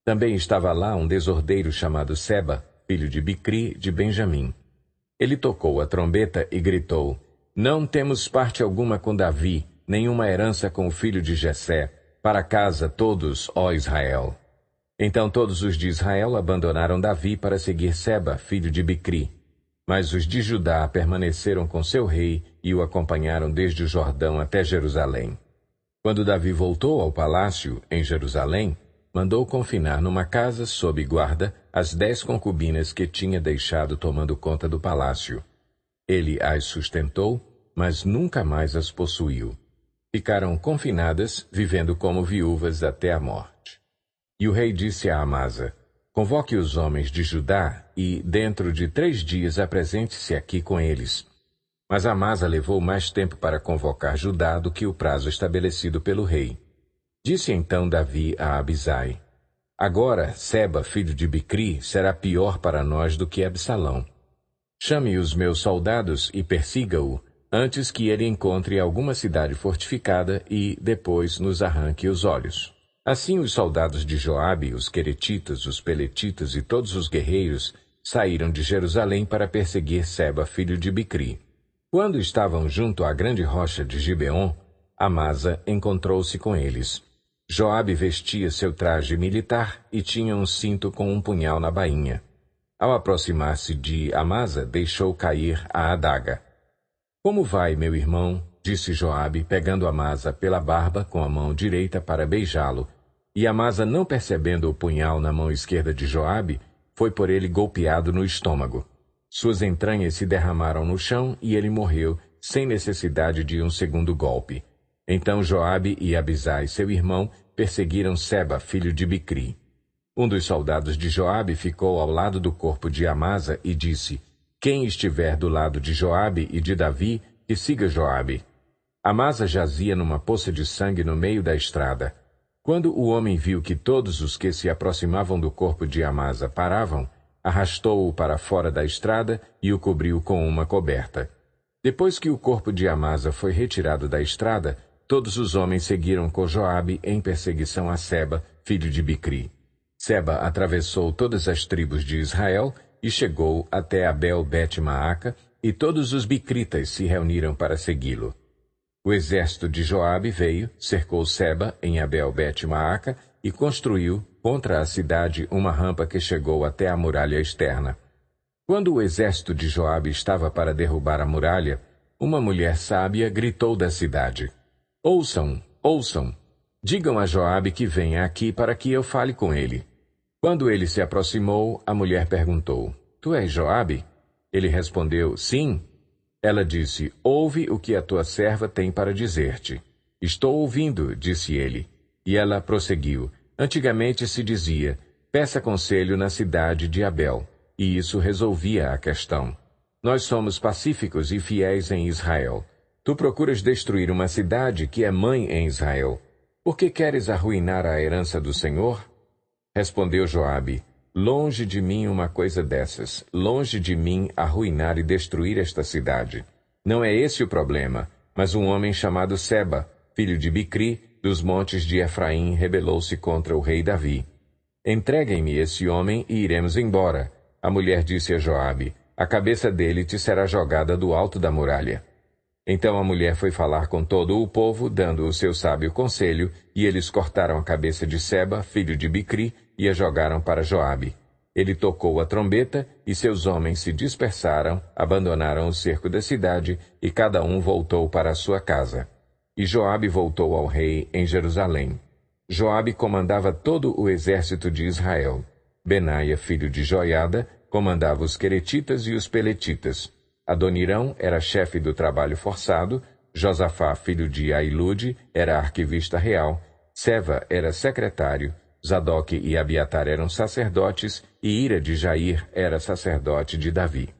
Também estava lá um desordeiro chamado Seba, filho de Bicri, de Benjamim. Ele tocou a trombeta e gritou: Não temos parte alguma com Davi, nenhuma herança com o filho de Jessé. Para casa todos, ó Israel. Então todos os de Israel abandonaram Davi para seguir Seba, filho de Bicri. Mas os de Judá permaneceram com seu rei e o acompanharam desde o Jordão até Jerusalém. Quando Davi voltou ao palácio, em Jerusalém, mandou confinar numa casa sob guarda as 10 concubinas que tinha deixado tomando conta do palácio. Ele as sustentou, mas nunca mais as possuiu. Ficaram confinadas, vivendo como viúvas até a morte. E o rei disse a Amasa: Convoque os homens de Judá e, dentro de 3 dias, apresente-se aqui com eles. Mas Amasa levou mais tempo para convocar Judá do que o prazo estabelecido pelo rei. Disse então Davi a Abisai: Agora, Seba, filho de Bicri, será pior para nós do que Absalão. Chame os meus soldados e persiga-o, antes que ele encontre alguma cidade fortificada e, depois, nos arranque os olhos. Assim os soldados de Joabe, os queretitas, os peletitas e todos os guerreiros saíram de Jerusalém para perseguir Seba, filho de Bicri. Quando estavam junto à grande rocha de Gibeon, Amasa encontrou-se com eles. Joabe vestia seu traje militar e tinha um cinto com um punhal na bainha. Ao aproximar-se de Amasa, deixou cair a adaga. Como vai, meu irmão? Disse Joabe, pegando Amasa pela barba com a mão direita para beijá-lo. E Amasa, não percebendo o punhal na mão esquerda de Joabe, foi por ele golpeado no estômago. Suas entranhas se derramaram no chão e ele morreu, sem necessidade de um segundo golpe. Então Joabe e Abisai, seu irmão, perseguiram Seba, filho de Bicri. Um dos soldados de Joabe ficou ao lado do corpo de Amasa e disse: Quem estiver do lado de Joabe e de Davi, que siga Joabe. Amasa jazia numa poça de sangue no meio da estrada. Quando o homem viu que todos os que se aproximavam do corpo de Amasa paravam, arrastou-o para fora da estrada e o cobriu com uma coberta. Depois que o corpo de Amasa foi retirado da estrada, todos os homens seguiram com Joabe em perseguição a Seba, filho de Bicri. Seba atravessou todas as tribos de Israel e chegou até Abel-Bet-Maaca, e todos os bicritas se reuniram para segui-lo. O exército de Joabe veio, cercou Seba em Abel-Bet-Maaca e construiu contra a cidade uma rampa que chegou até a muralha externa. Quando o exército de Joabe estava para derrubar a muralha, uma mulher sábia gritou da cidade: Ouçam, ouçam! Digam a Joabe que venha aqui para que eu fale com ele. Quando ele se aproximou, a mulher perguntou: Tu és Joabe? Ele respondeu: Sim. Ela disse: Ouve o que a tua serva tem para dizer-te. Estou ouvindo, disse ele. E ela prosseguiu: Antigamente se dizia: Peça conselho na cidade de Abel, e isso resolvia a questão. Nós somos pacíficos e fiéis em Israel. Tu procuras destruir uma cidade que é mãe em Israel. Por que queres arruinar a herança do Senhor? Respondeu Joabe: Longe de mim uma coisa dessas, longe de mim arruinar e destruir esta cidade. Não é esse o problema, mas um homem chamado Seba, filho de Bicri, dos montes de Efraim, rebelou-se contra o rei Davi. Entreguem-me esse homem e iremos embora. A mulher disse a Joabe: A cabeça dele te será jogada do alto da muralha. Então a mulher foi falar com todo o povo, dando o seu sábio conselho, e eles cortaram a cabeça de Seba, filho de Bicri, e a jogaram para Joabe. Ele tocou a trombeta, e seus homens se dispersaram, abandonaram o cerco da cidade, e cada um voltou para a sua casa. E Joabe voltou ao rei em Jerusalém. Joabe comandava todo o exército de Israel. Benaia, filho de Joiada, comandava os queretitas e os peletitas. Adonirão era chefe do trabalho forçado, Josafá, filho de Ailude, era arquivista real, Seva era secretário, Zadoque e Abiatar eram sacerdotes, e Ira de Jair era sacerdote de Davi.